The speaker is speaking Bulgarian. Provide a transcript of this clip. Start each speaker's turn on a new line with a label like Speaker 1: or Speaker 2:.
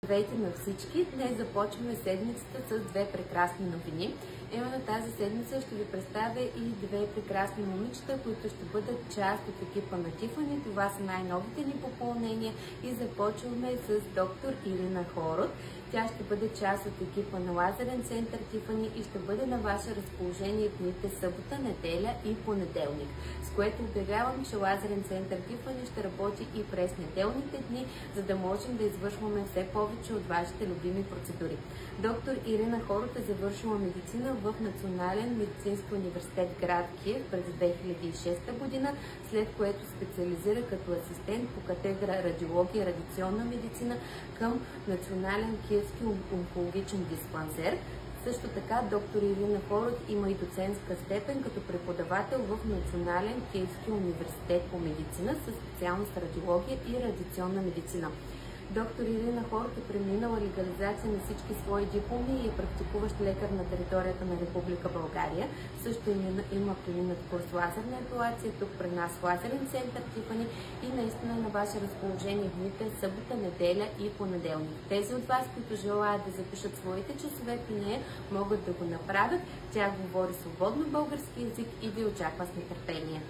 Speaker 1: Здравейте на всички! Днес започваме седмицата с две прекрасни новини. Именно тази седмица ще ви представя и две прекрасни момичета, които ще бъдат част от екипа на Тифани. Това са най-новите ни попълнения и започваме с доктор Ирина Хорот. Тя ще бъде част от екипа на Лазарен център Тифани и ще бъде на ваше разположение дните събота, неделя и понеделник, с което обявявам, че Лазарен център Тифани ще работи и през неделните дни, за да можем да извършваме все повече от вашите любими процедури. Доктор Ирина Хорот е завършила медицина в Национален медицински университет град Киев през 2006 година, след което специализира като асистент по катедра радиология и радиационна медицина към Национален киевски онкологичен диспансер. Също така доктор Ирина Хорот има и доцентска степен като преподавател в Национален киевски университет по медицина със специалност радиология и радиационна медицина. Доктор Ирина Хорот е преминала легализация на всички свои дипломи и е практикуващ лекар на територията на Република България. Също има преминат курс лазерна епилация тук при нас в Лазерен център Тифани и наистина на ваше разположение дните събота, неделя и понеделник. Тези от вас, които желаят да запишат своите часове при нея, могат да го направят. Тя говори свободно български език и ви очаква с нетърпение.